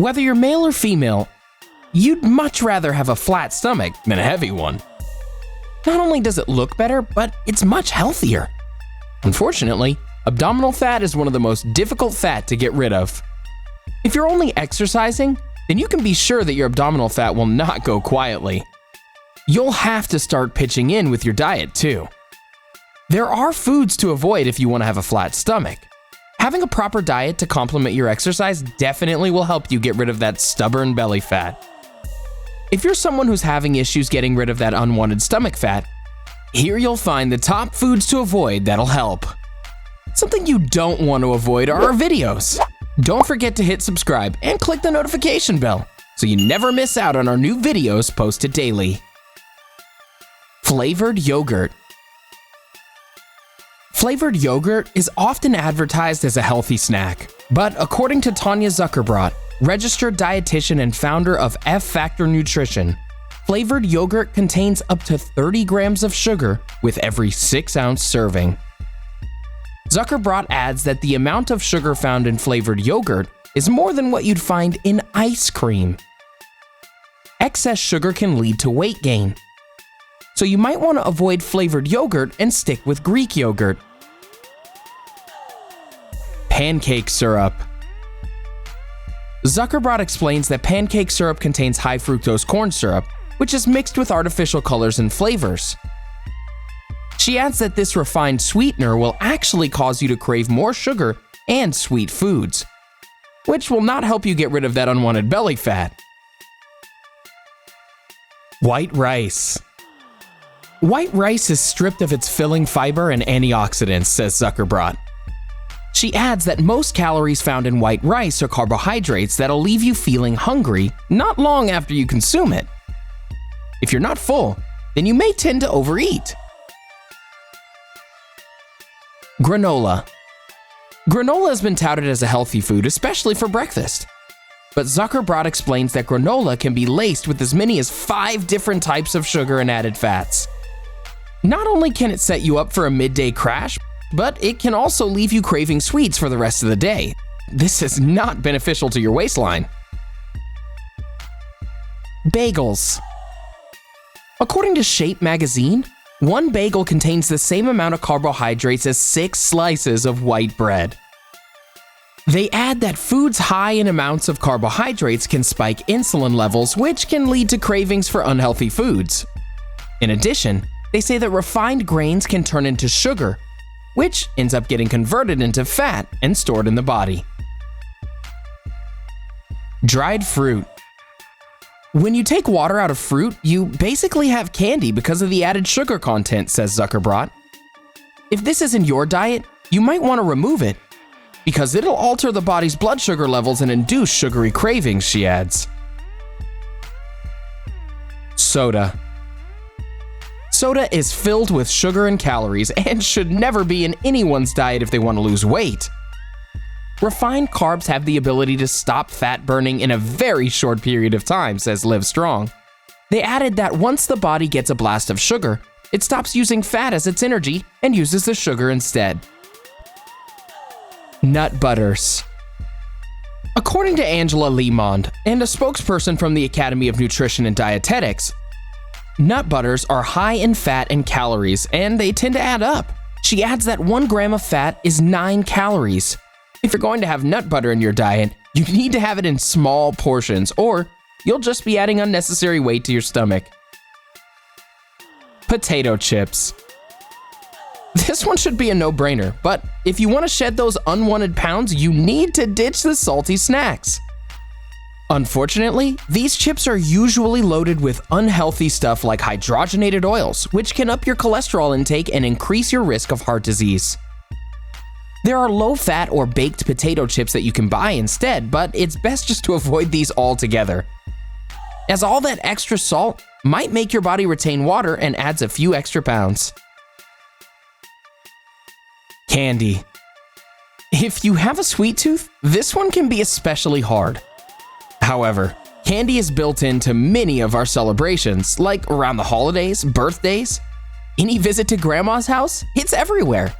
Whether you're male or female, you'd much rather have a flat stomach than a heavy one. Not only does it look better, but it's much healthier. Unfortunately, abdominal fat is one of the most difficult fat to get rid of. If you're only exercising, then you can be sure that your abdominal fat will not go quietly. You'll have to start pitching in with your diet too. There are foods to avoid if you want to have a flat stomach. Having a proper diet to complement your exercise definitely will help you get rid of that stubborn belly fat. If you're someone who's having issues getting rid of that unwanted stomach fat, here you'll find the top foods to avoid that'll help. Something you don't want to avoid are our videos. Don't forget to hit subscribe and click the notification bell so you never miss out on our new videos posted daily. Flavored yogurt. Flavored yogurt is often advertised as a healthy snack, but according to Tanya Zuckerbrot, registered dietitian and founder of F Factor Nutrition, flavored yogurt contains up to 30 grams of sugar with every 6-ounce serving. Zuckerbrot adds that the amount of sugar found in flavored yogurt is more than what you'd find in ice cream. Excess sugar can lead to weight gain, so you might want to avoid flavored yogurt and stick with Greek yogurt. Pancake syrup. Zuckerbrot explains that pancake syrup contains high fructose corn syrup, which is mixed with artificial colors and flavors. She adds that this refined sweetener will actually cause you to crave more sugar and sweet foods, which will not help you get rid of that unwanted belly fat. White rice. White rice is stripped of its filling fiber and antioxidants, says Zuckerbrot. She adds that most calories found in white rice are carbohydrates that'll leave you feeling hungry not long after you consume it. If you're not full, then you may tend to overeat. Granola. Granola has been touted as a healthy food, especially for breakfast. But Zuckerbrot explains that granola can be laced with as many as 5 different types of sugar and added fats. Not only can it set you up for a midday crash, but it can also leave you craving sweets for the rest of the day. This is not beneficial to your waistline. Bagels. According to Shape magazine, one bagel contains the same amount of carbohydrates as 6 slices of white bread. They add that foods high in amounts of carbohydrates can spike insulin levels, which can lead to cravings for unhealthy foods. In addition, they say that refined grains can turn into sugar, which ends up getting converted into fat and stored in the body. Dried fruit. When you take water out of fruit, you basically have candy because of the added sugar content, says Zuckerbrot. If this isn't your diet, you might want to remove it, because it'll alter the body's blood sugar levels and induce sugary cravings, she adds. Soda. Soda is filled with sugar and calories and should never be in anyone's diet if they want to lose weight. Refined carbs have the ability to stop fat burning in a very short period of time, says Live Strong. They added that once the body gets a blast of sugar, it stops using fat as its energy and uses the sugar instead. Nut butters. According to Angela Lemond, and a spokesperson from the Academy of Nutrition and Dietetics, nut butters are high in fat and calories, and they tend to add up. She adds that 1 gram of fat is 9 calories. If you're going to have nut butter in your diet, you need to have it in small portions, or you'll just be adding unnecessary weight to your stomach. Potato chips. This one should be a no-brainer, but if you want to shed those unwanted pounds, you need to ditch the salty snacks. Unfortunately, these chips are usually loaded with unhealthy stuff like hydrogenated oils, which can up your cholesterol intake and increase your risk of heart disease. There are low-fat or baked potato chips that you can buy instead, but it's best just to avoid these altogether, as all that extra salt might make your body retain water and adds a few extra pounds. Candy. If you have a sweet tooth, this one can be especially hard. However, candy is built into many of our celebrations, like around the holidays, birthdays, any visit to grandma's house, it's everywhere.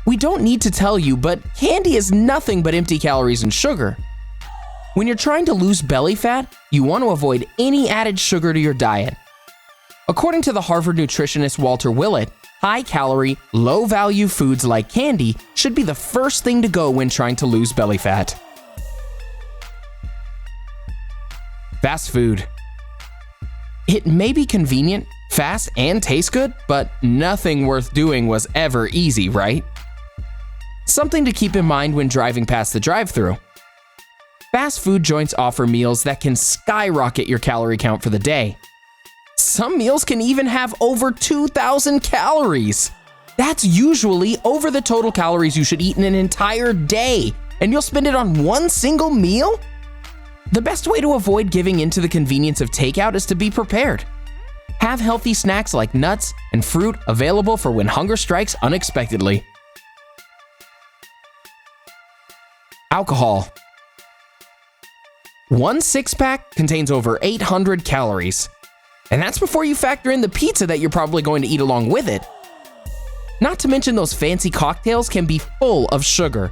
We don't need to tell you, but candy is nothing but empty calories and sugar. When you're trying to lose belly fat, you want to avoid any added sugar to your diet. According to the Harvard nutritionist Walter Willett, high-calorie, low-value foods like candy should be the first thing to go when trying to lose belly fat. Fast food. It may be convenient, fast, and taste good, but nothing worth doing was ever easy, right? Something to keep in mind when driving past the drive-thru. Fast food joints offer meals that can skyrocket your calorie count for the day. Some meals can even have over 2,000 calories. That's usually over the total calories you should eat in an entire day, and you'll spend it on one single meal? The best way to avoid giving into the convenience of takeout is to be prepared. Have healthy snacks like nuts and fruit available for when hunger strikes unexpectedly. Alcohol. One six-pack contains over 800 calories. And that's before you factor in the pizza that you're probably going to eat along with it. Not to mention those fancy cocktails can be full of sugar,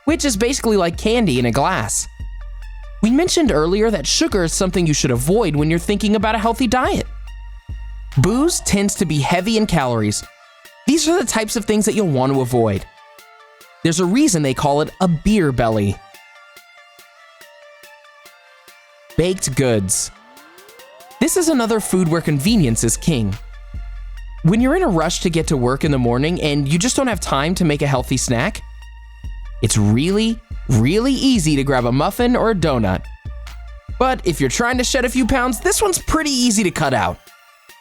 which is basically like candy in a glass. We mentioned earlier that sugar is something you should avoid when you're thinking about a healthy diet. Booze tends to be heavy in calories. These are the types of things that you'll want to avoid. There's a reason they call it a beer belly. Baked goods. This is another food where convenience is king. When you're in a rush to get to work in the morning and you just don't have time to make a healthy snack, it's really easy to grab a muffin or a donut. But if you're trying to shed a few pounds, this one's pretty easy to cut out.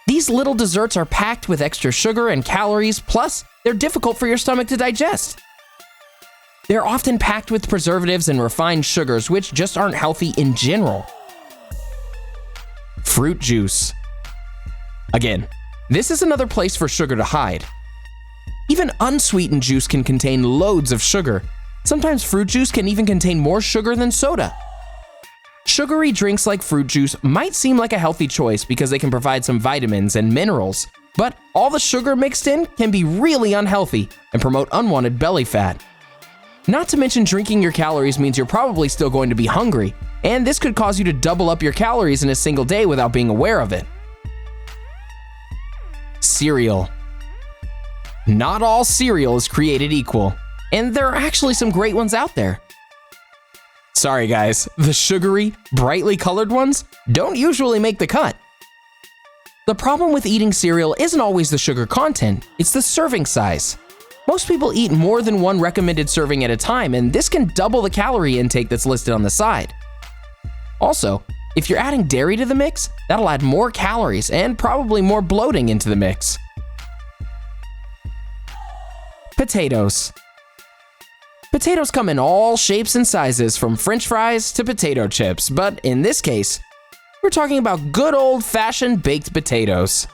These little desserts are packed with extra sugar and calories, plus they're difficult for your stomach to digest. They're often packed with preservatives and refined sugars, which just aren't healthy in general. Fruit juice. Again, this is another place for sugar to hide. Even unsweetened juice can contain loads of sugar. Sometimes fruit juice can even contain more sugar than soda. Sugary drinks like fruit juice might seem like a healthy choice because they can provide some vitamins and minerals, but all the sugar mixed in can be really unhealthy and promote unwanted belly fat. Not to mention drinking your calories means you're probably still going to be hungry, and this could cause you to double up your calories in a single day without being aware of it. Cereal. Not all cereal is created equal, and there are actually some great ones out there. Sorry guys, the sugary, brightly colored ones don't usually make the cut. The problem with eating cereal isn't always the sugar content, it's the serving size. Most people eat more than one recommended serving at a time, and this can double the calorie intake that's listed on the side. Also, if you're adding dairy to the mix, that'll add more calories and probably more bloating into the mix. Potatoes. Potatoes come in all shapes and sizes, from French fries to potato chips, but in this case, we're talking about good old-fashioned baked potatoes.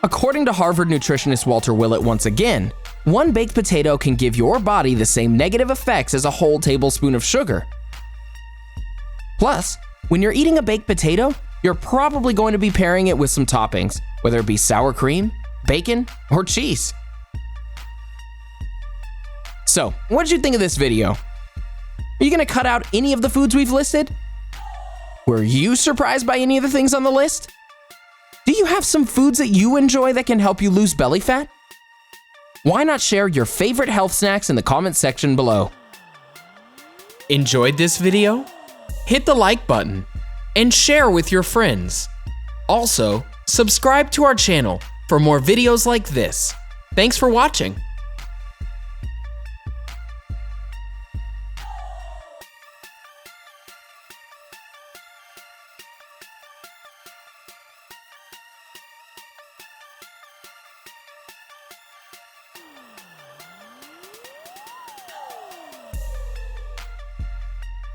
According to Harvard nutritionist Walter Willett once again, one baked potato can give your body the same negative effects as a whole tablespoon of sugar. Plus, when you're eating a baked potato, you're probably going to be pairing it with some toppings, whether it be sour cream, bacon, or cheese. So, what did you think of this video? Are you going to cut out any of the foods we've listed? Were you surprised by any of the things on the list? Do you have some foods that you enjoy that can help you lose belly fat? Why not share your favorite health snacks in the comments section below? Enjoyed this video? Hit the like button and share with your friends. Also, subscribe to our channel for more videos like this. Thanks for watching.